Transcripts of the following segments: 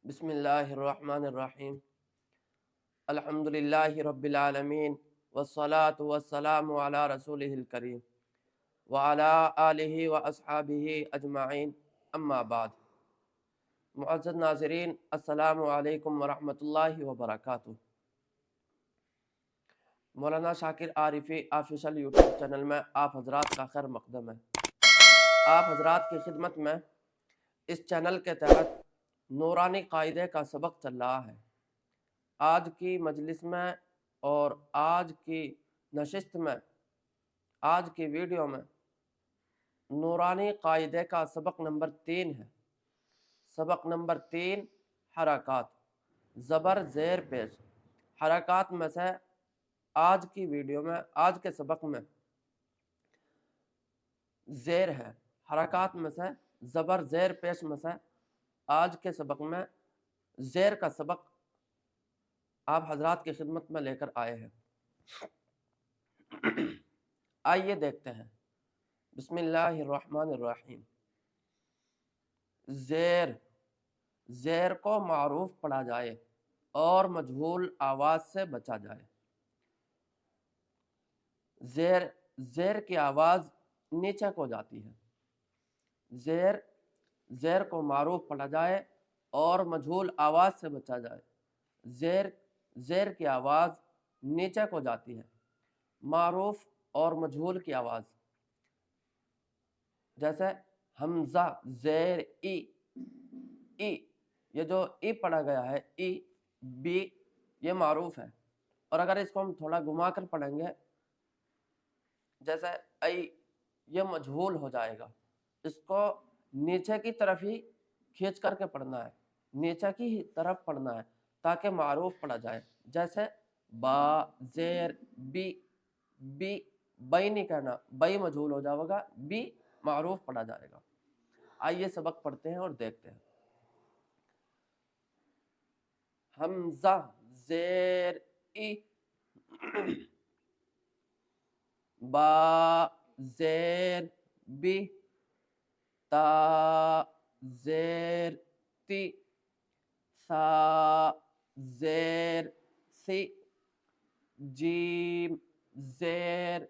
بسم اللہ الرحمن الرحیم الحمد للہ رب العالمین والصلاة والسلام علی رسولہ الکریم وعلی آلہ واصحابہ اجمعین اما بعد۔ معزز ناظرین، السلام علیکم ورحمۃ اللہ وبرکاتہ۔ مولانا شاکر عارفی آفیشل یوٹیوب چینل میں آپ حضرات کا خیر مقدم ہے۔ آپ حضرات کی خدمت میں اس چینل کے تحت نورانی قاعدے کا سبق چل رہا ہے۔ آج کی مجلس میں اور آج کی نشست میں، آج کی ویڈیو میں نورانی قاعدے کا سبق نمبر 3 ہے۔ سبق نمبر 3، حرکات، زبر زیر پیش۔ حرکات میں سے آج کی ویڈیو میں، آج کے سبق میں زیر ہے۔ حرکات میں سے زبر زیر پیش میں سے آج کے سبق میں زیر کا سبق آپ حضرات کی خدمت میں لے کر آئے ہیں۔ آئیے دیکھتے ہیں۔ بسم اللہ الرحمن الرحیم۔ زیر، زیر کو معروف پڑھا جائے اور مجہول آواز سے بچا جائے۔ زیر، زیر کی آواز نیچے کو جاتی ہے۔ زیر، زیر کو معروف پڑھا جائے اور مجہول آواز سے بچا جائے۔ زیر، زیر کی آواز نیچے کو جاتی ہے۔ معروف اور مجہول کی آواز، جیسے حمزہ زیر ای، ای، یہ جو ای پڑھا گیا ہے، ای بی، یہ معروف ہے۔ اور اگر اس کو ہم تھوڑا گھما کر پڑھیں گے، جیسے ای، یہ مجہول ہو جائے گا۔ اس کو نیچے کی طرف ہی کھینچ کر کے پڑھنا ہے، نیچے کی طرف پڑھنا ہے تاکہ معروف پڑھا جائے۔ جیسے با زیر بی، بی، بئی نہیں کہنا، بئی مجہول ہو جائے گا، بی معروف پڑھا جائے گا۔ آئیے سبق پڑھتے ہیں اور دیکھتے ہیں۔ حمزہ زیر ای، با زیر بی، تا زیر تی، ثا زیر سی، جیم زیر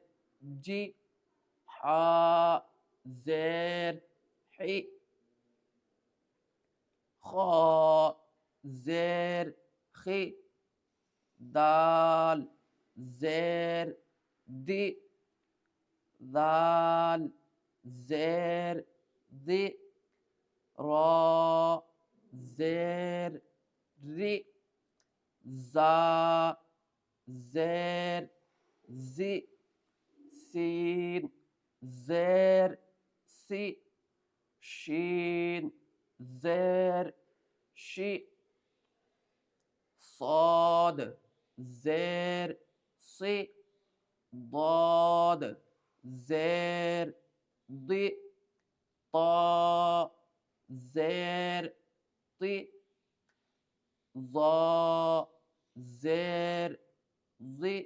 جی، حا زیر حی، خا زیر خی، دال زیر دی، ذال زیر دی، را زیر ری، زا زیر زی، سین زیر سی، شین زیر شی، صاد زیر سی، ضاد زیر ضی، طا زیر طی، ظا زیر ظی،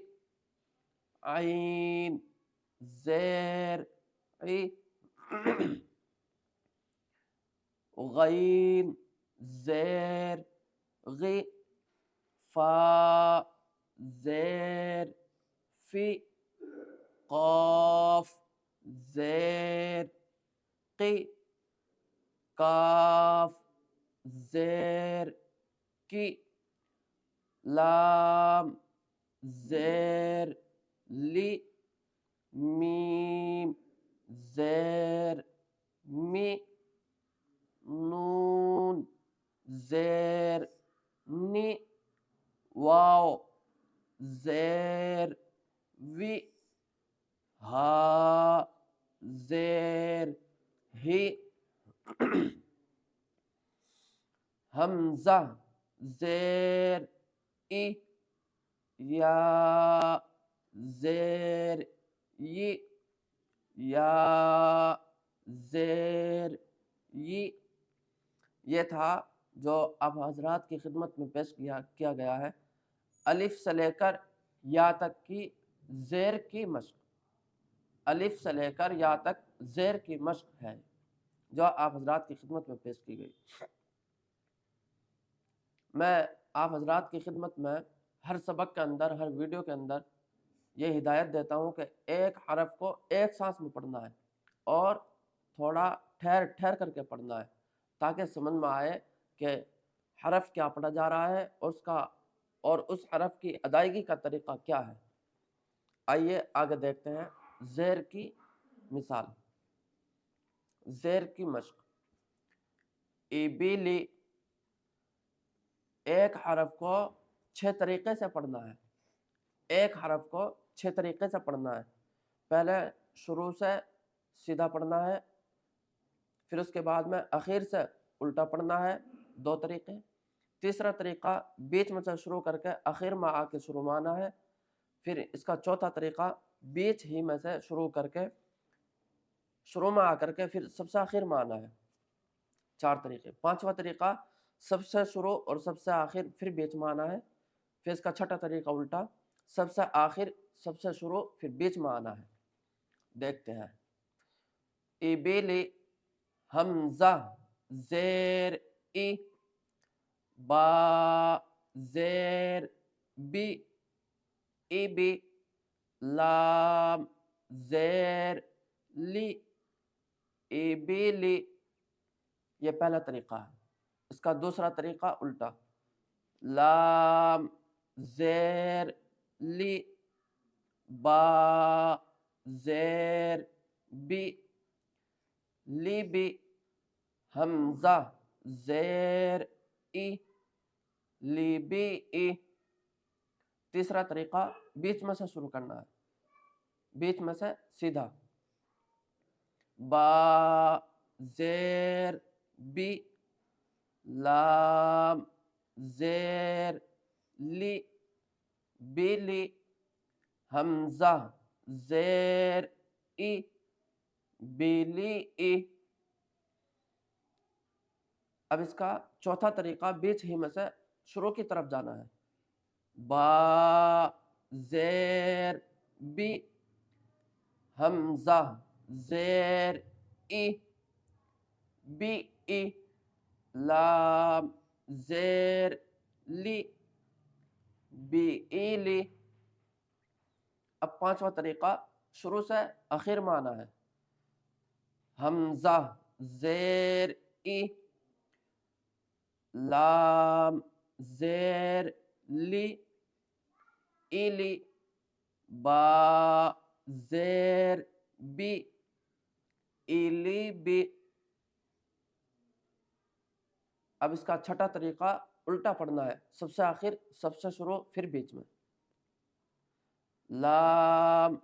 عین زیر عی، غین زیر غی، فا زیر فی، قاف زیر قی، کاف زیر کی، لام زیر لی، میم زیر می، نون زیر نی، واو زیر وی، ہا زیر ہی، حمزہ زیر ای، یا زیر یی، یا زیر یی۔ یہ تھا جو آپ حضرات کی خدمت میں پیش کیا گیا ہے، الف سے لے کر یا تک کی زیر کی مشق۔ الف سے لے کر یا تک زیر کی مشق ہے جو آپ حضرات کی خدمت میں پیش کی گئی۔ میں آپ حضرات کی خدمت میں ہر سبق کے اندر، ہر ویڈیو کے اندر یہ ہدایت دیتا ہوں کہ ایک حرف کو ایک سانس میں پڑھنا ہے اور تھوڑا ٹھہر ٹھہر کر کے پڑھنا ہے، تاکہ سمجھ میں آئے کہ حرف کیا پڑھا جا رہا ہے اور اس حرف کی ادائیگی کا طریقہ کیا ہے۔ آئیے آگے دیکھتے ہیں زیر کی مثال، زیر کی مشق۔ ایبیلی، ایک حرف کو 6 طریقے سے پڑھنا ہے، ایک حرف کو 6 طریقے سے پڑھنا ہے۔ پہلے شروع سے سیدھا پڑھنا ہے، پھر اس کے بعد میں اخیر سے الٹا پڑھنا ہے، 2 طریقے۔ تیسرا طریقہ بیچ میں سے شروع کر کے اخیر میں آ کے شروع میں آنا ہے۔ پھر اس کا چوتھا طریقہ بیچ ہی میں سے شروع میں آ کر کے پھر سب سے آخر میں آنا ہے۔ 4 طریقے۔ پانچواں طریقہ سب سے شروع اور سب سے آخر پھر بیچ میں آنا ہے۔ پھر اس کا چھٹا طریقہ الٹا، سب سے آخر سب سے شروع پھر بیچ میں آنا ہے۔ دیکھتے ہیں۔ ایبیلی، حمزہ زیر ای، با زیر بی، ایبی، لام زیر لی، ایبیلی۔ یہ پہلا طریقہ ہے۔ اس کا دوسرا طریقہ الٹا، لام زیر لی، با زیر بی، لی بی، حمزہ زیر ای، لی بی ای۔ تیسرا طریقہ بیچ میں سے شروع کرنا ہے، بیچ میں سے سیدھا، با زیر بی، لام زیر لی، بیلی، حمزہ زیر ای، بیلی ای۔ اب اس کا چوتھا طریقہ بیچ ہی میں سے شروع کی طرف جانا ہے، با زیر بی، حمزہ زیر ای، بی ای، لام زیر لی، بی ای لی۔ اب پانچواں طریقہ شروع سے آخر میں آنا ہے، حمزہ زیر ای، لام زیر لی، ایلی، با زیر بی، ایلی بی۔ اب اس کا چھٹا طریقہ الٹا پڑھنا ہے، سب سے آخر سب سے شروع پھر بیچ میں، لام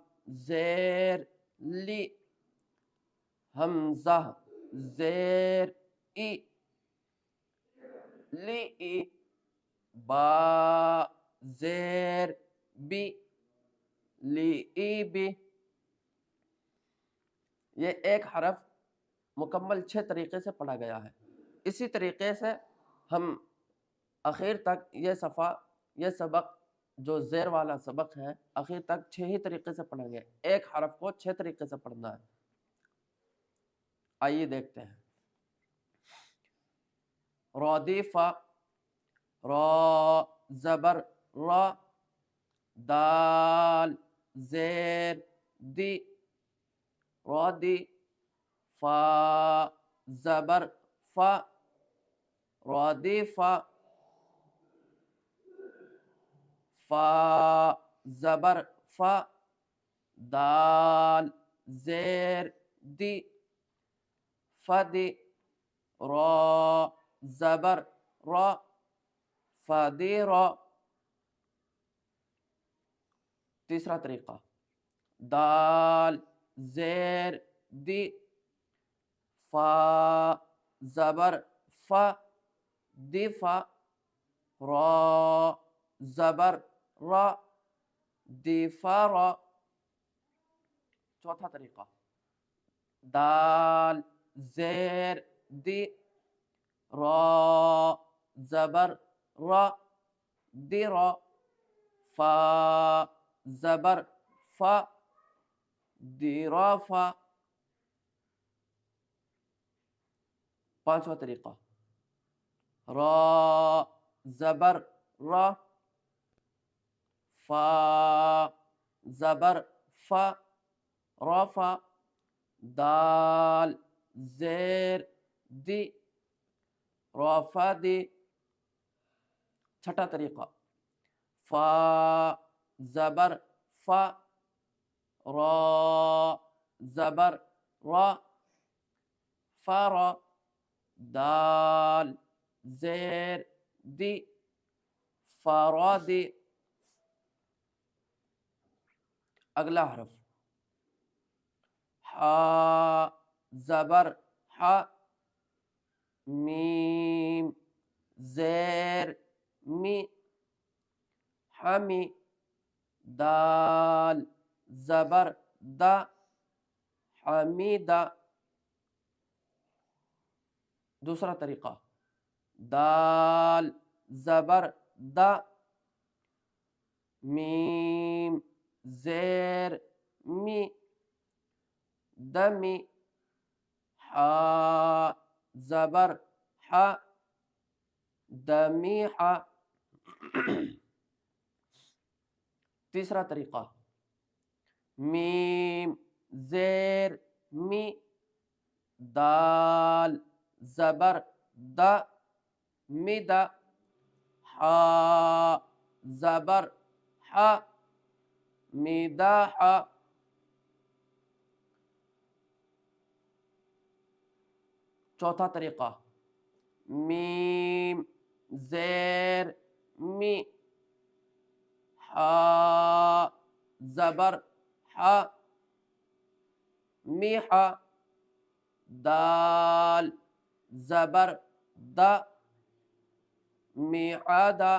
زیر لی، حمزہ زیر ای، لی ای، با زیر بی، لی ای بی۔ یہ ایک حرف مکمل 6 طریقے سے پڑھا گیا ہے۔ اسی طریقے سے ہم اخیر تک یہ صفحہ، یہ سبق جو زیر والا سبق ہے، اخیر تک 6 ہی طریقے سے پڑھیں گے، ایک حرف کو 6 طریقے سے پڑھنا ہے۔ آئیے دیکھتے ہیں۔ رادیفہ، را زبر را، دال زیر دی، رادی، فا زبر فا، رادیفہ، فا زبر فا، دال زیر دی، فدی، را زبر را، فدی را۔ تیسرا طریقہ، دال زیر دی، فا زبر فا، دیفا، را زبر را، دیفارا۔ چوتھا طریقہ، دال زیر دی، را زبر را، دیرا، فا زبر فا، دیرافا۔ پانچواں طریقہ، را زبر را، فا زبر فا، رفا، دال زیر دی، رفا دی۔ چھٹا طریقہ، فا زبر فا، را زبر را، فرا، دال زیر دی، فرادی۔ اگلا حرف، حا زبر حا، میم زیر می، حمی، دال زبر دا، حمیدہ۔ دوسرا طریقہ، دال زبر دا، میم زیر می، دمی، حا زبر حا، دمیحہ۔ تیسرا طریقہ، میم زیر می، دال زبر دا، مدا، حا زبر حا، مداحہ۔ چوتھا طریقہ، میم زیر می، حا زبر حا، میحہ، دال زبر دا، میعادہ۔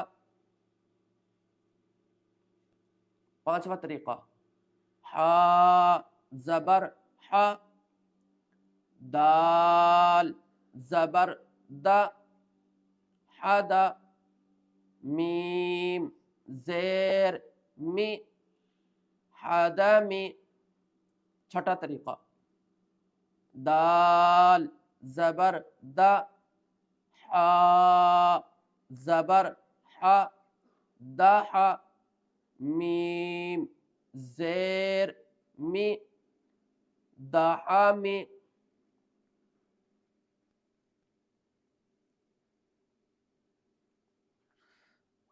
پانچواں طریقہ، حا زبر حا، دال زبر دا، حدا، میم زیر می، حدمی۔ چھٹا طریقہ، دال زبر دا، حا زبر حا، داحا، میم زیر می، دحامی۔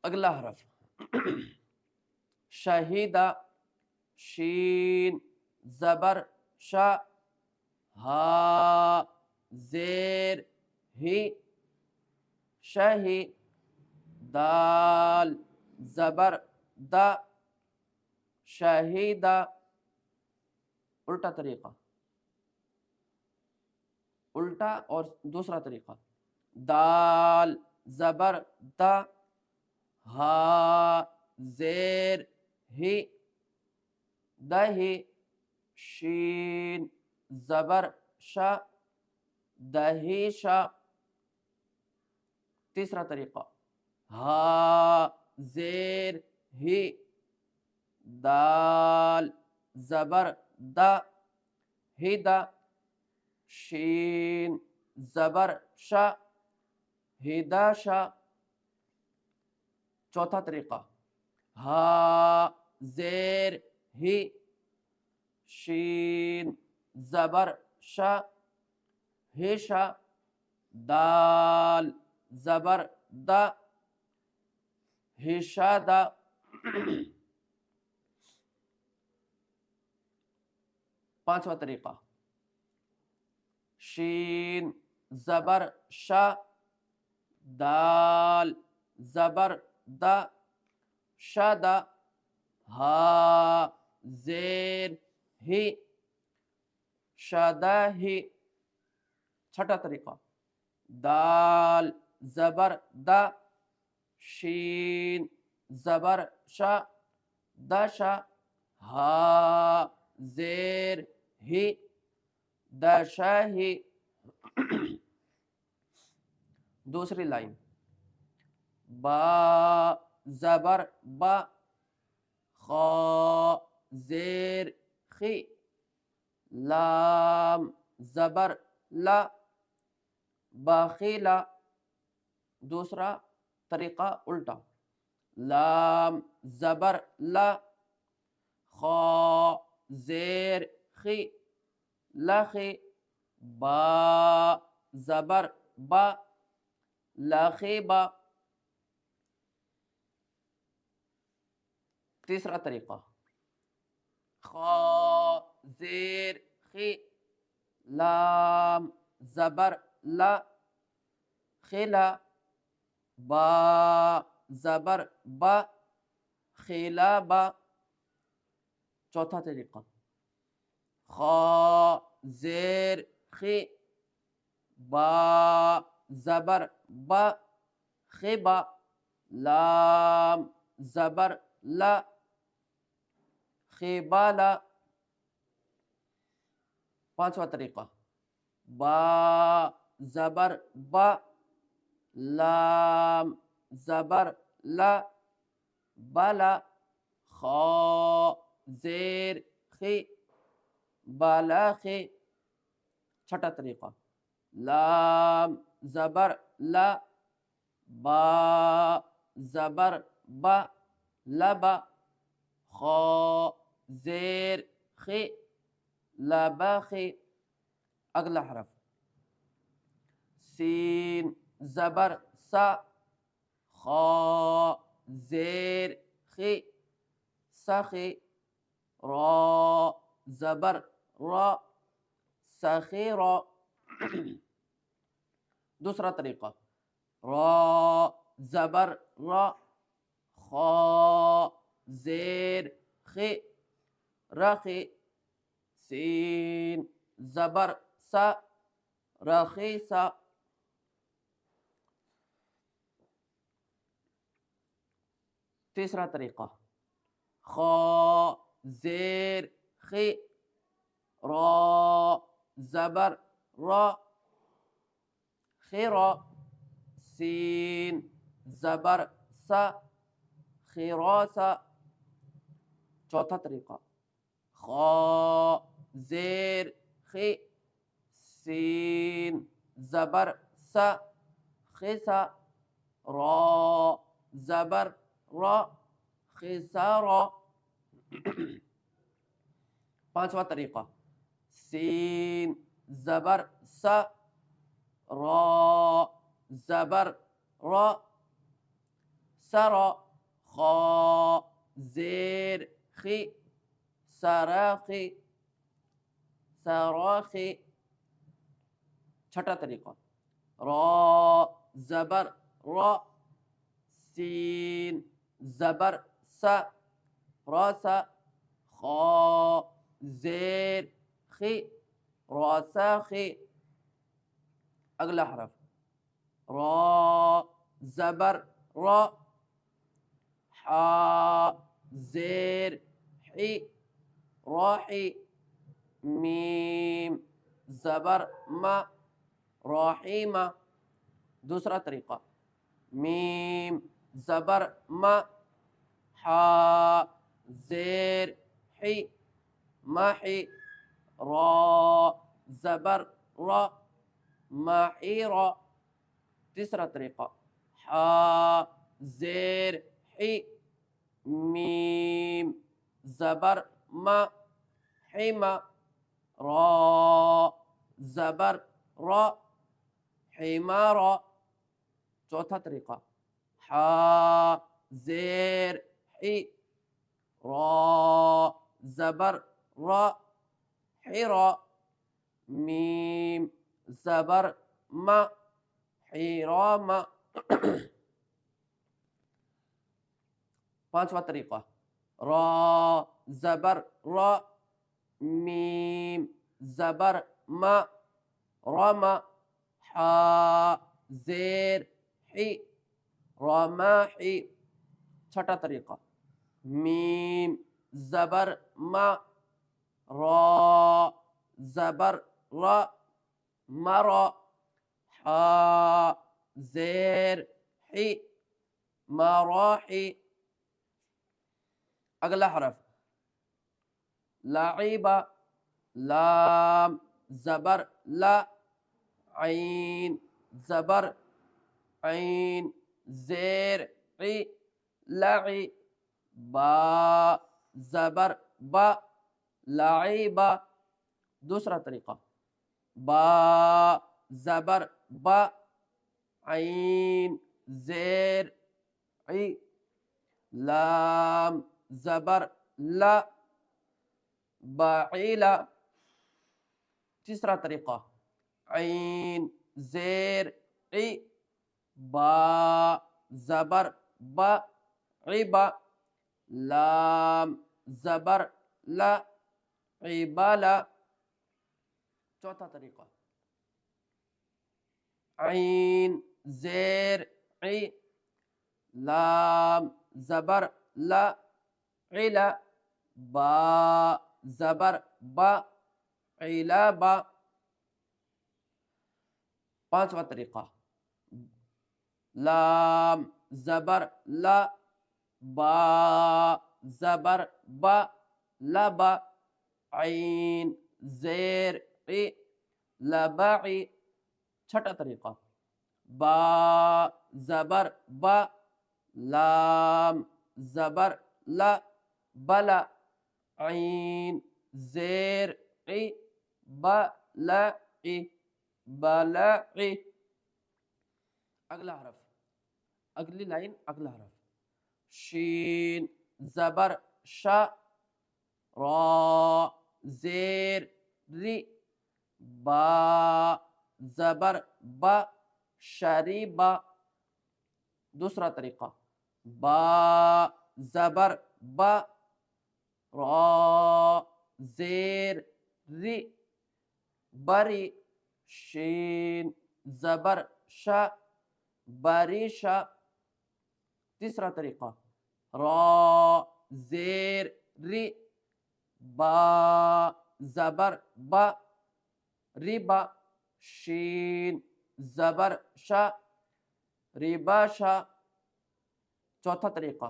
اگلا حرف، شہیدہ، شین زبر شا، ہا زیر ہی، شہی، دال زبر دا، شہیدہ۔ الٹا طریقہ، الٹا اور دوسرا طریقہ، دال زبر دا، ہا زیر ہی، دہی، شین زبر شا، دہیشا۔ تیسرا طریقہ، ہا زیر ہی، دال زبر دا، ہدا، شین زبر شا، ہداشا۔ چوتھا طریقہ، ہا زیر ہی، شین زبر شا، ہیشا، دال زبر دا، ہشادہ۔ پانچواں طریقہ، شین زبر شا، دال زبر دا، شادہ، ہا زیر ہی، شادہی۔ چھٹا طریقہ، دال زبر دا، شین زبر شا، دشا، ہا زیر ہی، دشاہی۔ دوسری لائن، با زبر با، خا زیر خی، لام زبر لا، باخیلا۔ دوسرا طریقہ الٹا، لام زبر لا، خا زیر خی لخی، با زبر با لخیبا۔ تیسرا طریقہ، خا زیر خی لام زبر لا خلا، با زبر با خلابا۔ چوتھا طریقہ، خا زیر خی با زبر با خبا، لام زبر لا خبالا۔ پانچواں طریقہ، با زبر با لام زبر لا بالا، خا زیر خی بالاخی۔ چھٹا طریقہ، لام زبر لا با زبر با لبا، خا زیر خی لباخی۔ اگلا حرف، سین زبر سا، خا زیر خی سخی، را زبر را سخیرا۔ دوسرا طریقہ، را زبر را، خا زیر خی رخی، سین زبر سا رخیصا۔ تیسرا طریقہ، خا زیر خی را زبر را خیرا، سین زبر سا خیراسا۔ چوتھا طریقہ، خا زیر خی سین زبر سا خسا، را زبر را خسارا۔ پانچواں طریقہ، سین زبر سا را زبر را سرا، خا زیر خی سراخی سراخی۔ چھٹا طریقہ، را زبر را سین زبر سا راسا، خا زیر خی راساخی۔ اگلا حرف، را زبر را، حا زیر حی راحی، میم زبر ما راحیما۔ دوسرا طریقہ، میم زبر ما، حا زیر حی ماحی، را زبر را ماحیرا۔ تیسرا طریقہ، حا زیر حی میم زبر ما حیما، را زبر را حمارا۔ چوتھا طریقہ، حا زیر حی را زبر را حرا، میم زبر ما حراما۔ پانچواں طریقہ، را زبر را میم زبر ما راما، حا زیر حی راماحی۔ چھٹا طریقہ، میم زبر ما را زبر را مرا، حا زیر حی مراحی۔ اگلا حرف، لعیبا، لام زبر لا عین زبر عین، زیر عی لعی با زبر با لعیبا. دوسرا طریقہ با زبر با عین زیر عی لام زبر لا بعیلا. تیسرا طریقہ عین زیر عی با زبر با عبا لام زبر لا عبالا. چوتھا طریقہ عین زیر عی لام زبر لا علا با زبر با علابا. پانچواں طریقہ لام زبر لا با زبر با لبا عین زیر عی لبعی. چھٹا طریقہ با زبر با لام زبر لا بلا عین زیر عی بلعی بلعی. اگلا حرف اگلی لائن اگلا حرف شین زبر شا را زیر ری با زبر با شریبا. دوسرا طریقہ با زبر با را زیر ری بری شین زبر شا بریشا. تیسرا طریقہ را زیر ری با زبر با ریبا شین زبر شا ریباشا. چوتھا طریقہ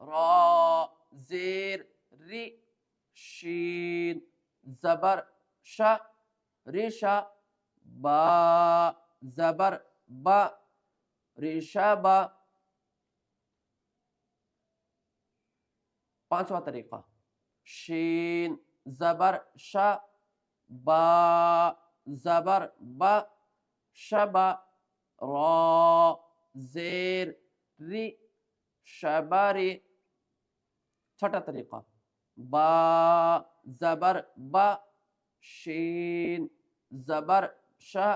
را زیر ری شین زبر شا ریشا با زبر با ریشابا. پانچواں طریقہ شین زبر شا با زبر با شبا را زیر ری شباری. چھٹا طریقہ با زبر با شین زبر شا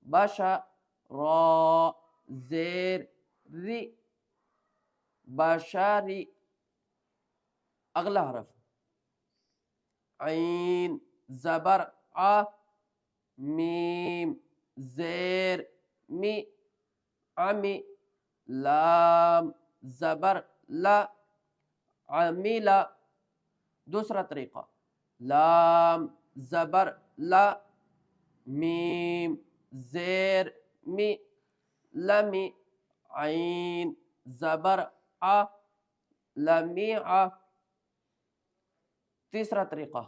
باشا را زیر ری باشاری. اگلا حرف عین زبر آ میم زیر می عمی لام زبر لا عمیلا. دوسرا طریقہ لام زبر لا میم زیر می لمی عین زبر آ لمیع. تیسرا طریقہ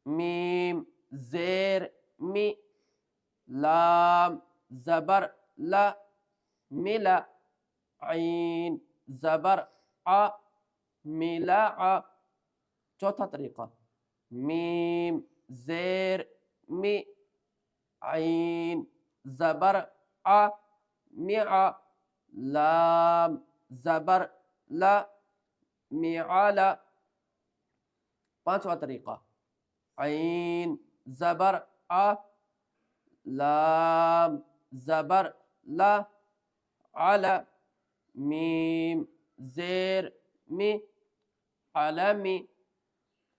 میم زیر می لام زبر لا ملا عین زبر آ ملاع. چوتھا طریقہ میم زیر می عین زبر آ مع لام زبر لا معالا. پانچواں طریقہ عین زبر آ لام زبر لا علا میم زیر می علمی.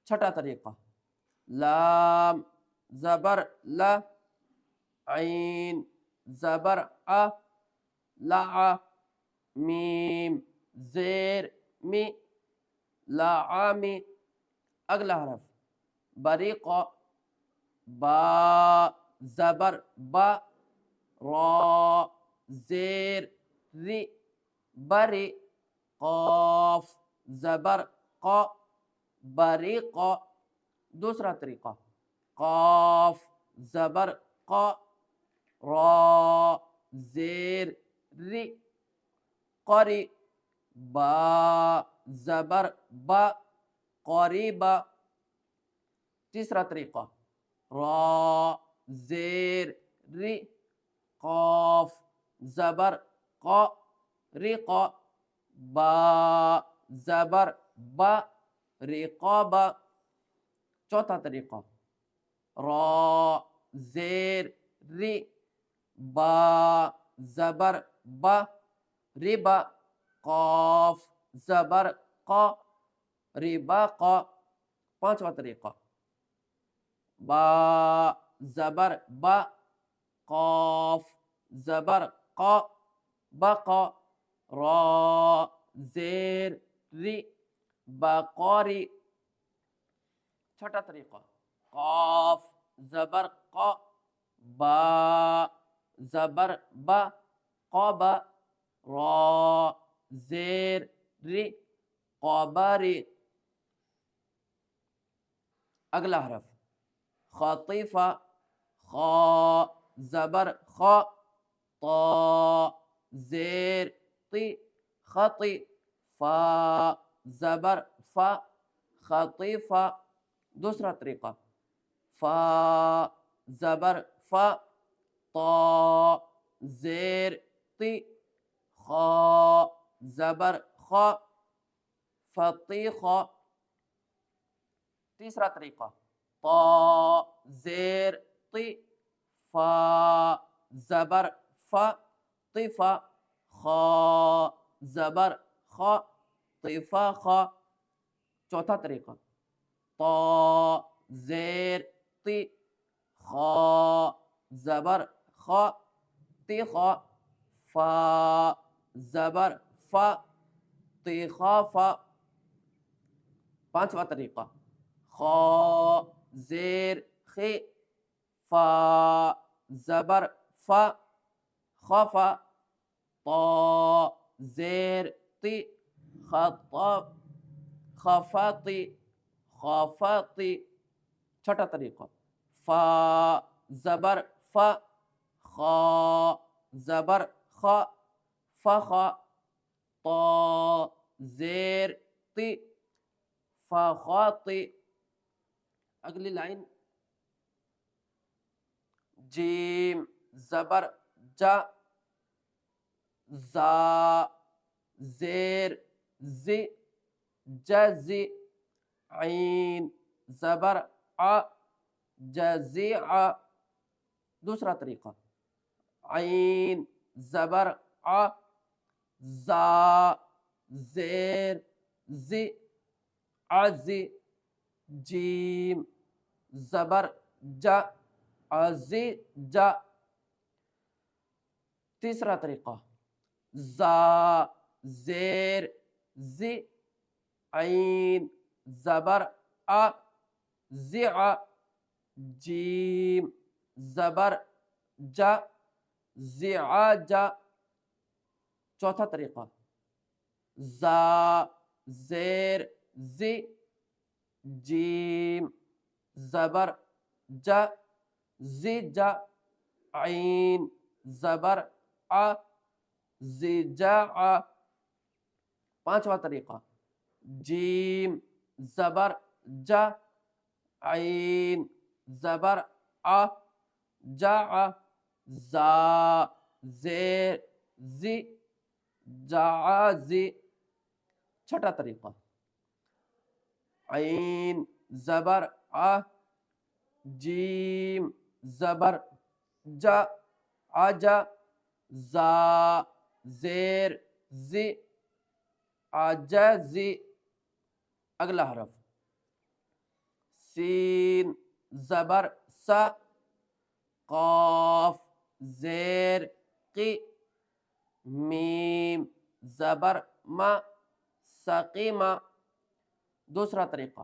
چھٹا طریقہ لام زبر لا عین زبر آ لا میم زیر می لعامی. اگلا حرف بریق با زبر با را زیر ری بری قاف زبر قا بریق. دوسرا طریقہ قاف زبر قا را زیر ری قری با زبر با قریبا. تیسرا طریقہ را زیر ری قاف زبر قا رقا با زبر با رقابا. چوتھا طریقہ را زیر ری با زبر با ربا قاف زبر قا ربا قا. پانچواں طریقہ با زبر با قاف زبر قا بقا را زیر ری بقاری. چھٹا طریقہ قاف زبر قا با زبر با قابا را زیر ری قاباری. اگلا حرف خاطفہ خا زبر خا طا زیر طی خطی فا زبر فا خطیفہ. دوسرا طریقہ فا زبر فا طا زیر طی خا زبر خا فطیخا. تیسرا طریقہ طا زیر طی فا زبر فا طفا خا زبر خا طفا خا. چوتھا طریقہ طا زیر طی خا زبر خا طخا فا زبر فا طخافا. پانچواں طریقہ خا زیر خی فا زبر فا خفا طا زیر طی خطا خفاطی خفاطی. چھٹا طریقہ فا زبر فا خا زبر خا فخا طا زیر طی فخاطی. اگلی لائن جیم زبر جا زا زیر زی جزی عین زبر ع جزیع. دوسرا طریقہ عین زبر ع زا زیر زی عزی جیم زبر جا عزی جا. تیسرا طریقہ زا زیر زی عین زبر ع زع جیم زبر جا زعاجا. چوتھا طریقہ زا زیر زی جیم زبر جا زجا عین زبر ع زجاع. پانچواں طریقہ جیم زبر جا عین زبر ع جاع زا زیر زی جعازی. چھٹا طریقہ عین زبر ع جیم زبر جا عجا زا زیر زی عجزی. اگلا حرف سین زبر سا قاف زیر قی میم زبر ما سقیما. دوسرا طریقہ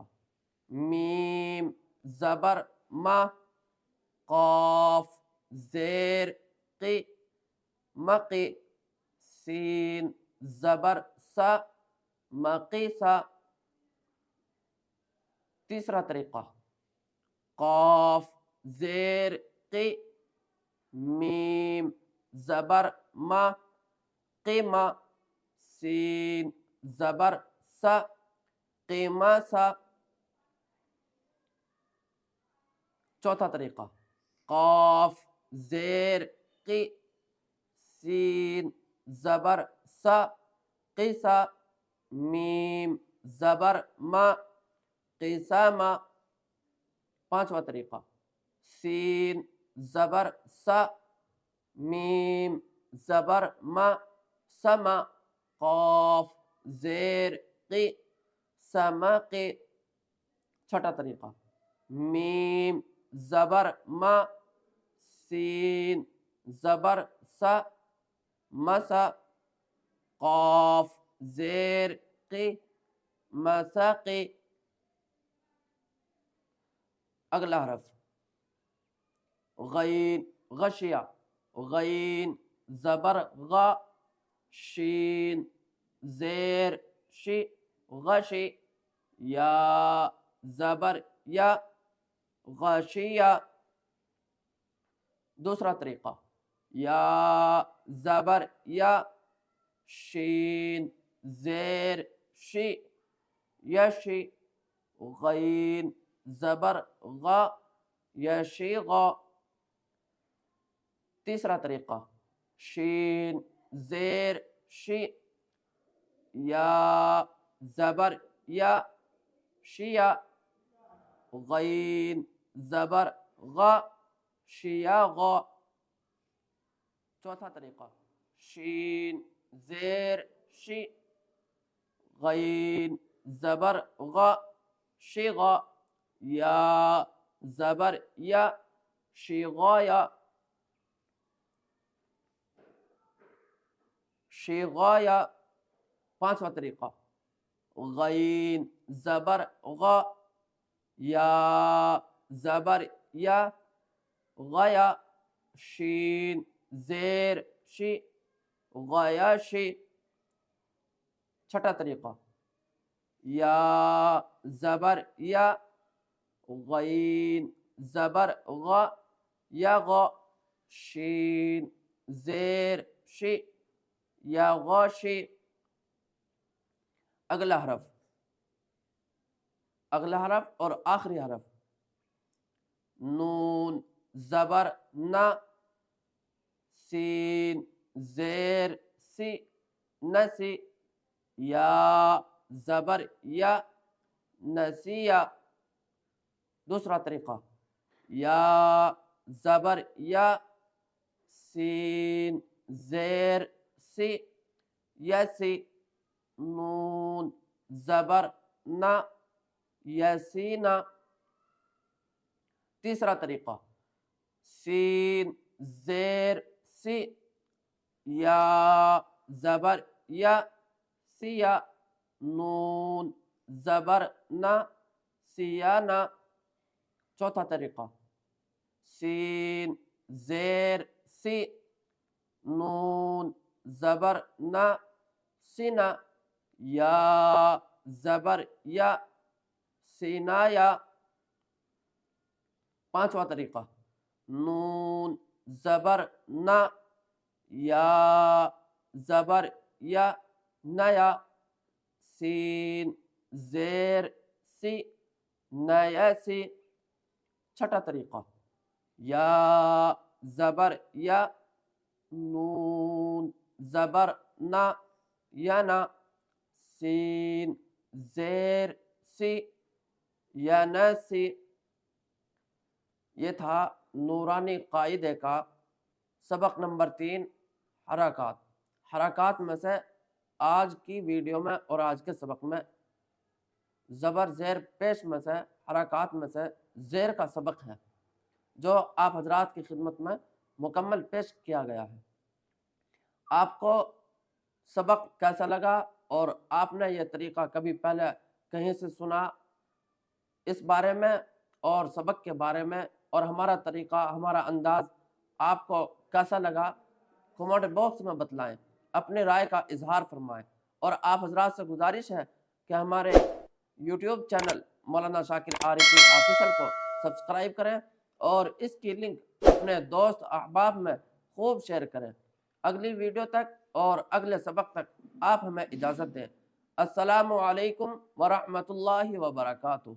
میم زبر ما قاف زیر قی مقی سین زبر سا مقیسا. تیسرا طریقہ قاف زیر قی میم زبر ما قیما سین زبر سا قیما سا چوتھا طریقہ قاف زیر قی سین زبر سا قیسا میم زبر ما قیساما پانچواں طریقہ سین زبر سا میم زبر ما سما قاف زیر قی سمقی چھٹا طریقہ میم زبر ما سین زبر سا مسا قاف زیر قی مساقی اگلا حرف غین غشیا غین زبر غا شین زیر شی غشی یا زبر یا غشیا دوسرا طریقہ یا زبر یا شین زیر شی یشی غین زبر غا یشی غا تیسرا طریقہ شین زیر شی یا زبر یا شیا غین زبر غا شیا غا چوتھا طریقہ شین زیر شی غین زبر غا شیغا یا زبر یا شیغایا شیغایا پانچواں طریقہ غین زبر غا یا زبر یا غیا شین زیر شی غیا شی چھٹا طریقہ یا زبر یا غین زبر غا یا غا شین زیر شی یا غاشی اگلا حرف اور آخری حرف نون زبر نا سین زیر سی نسی یا زبر یا نسیا دوسرا طریقہ یا زبر یا سین زیر سی یسی نون زبر نا یسینا تیسرا طریقہ سین زیر سی یا زبر یا سیا نون زبر نا سیانا چوتھا طریقہ سین زیر سی نون زبر نا سینا یا زبر یا سینایا پانچواں طریقہ نون زبر نا یا زبر یا نیا سین زیر سی نیسی چھٹا طریقہ یا زبر یا نون زبر نا یانا سین زیر سی یانسی یہ تھا نورانی قاعدے کا سبق نمبر 3 حرکات میں سے آج کی ویڈیو میں اور آج کے سبق میں زبر زیر پیش میں سے حرکات میں سے زیر کا سبق ہے جو آپ حضرات کی خدمت میں مکمل پیش کیا گیا ہے۔ آپ کو سبق کیسا لگا اور آپ نے یہ طریقہ کبھی پہلے کہیں سے سنا اس بارے میں اور سبق کے بارے میں اور ہمارا طریقہ ہمارا انداز آپ کو کیسا لگا کمنٹ باکس میں بتلائیں، اپنے رائے کا اظہار فرمائیں اور آپ حضرات سے گزارش ہے کہ ہمارے یوٹیوب چینل مولانا شاکر عارفی آفیشل کو سبسکرائب کریں اور اس کی لنک اپنے دوست احباب میں خوب شیئر کریں۔ اگلی ویڈیو تک اور اگلے سبق تک آپ ہمیں اجازت دیں۔ السلام علیکم ورحمۃ اللہ وبرکاتہ۔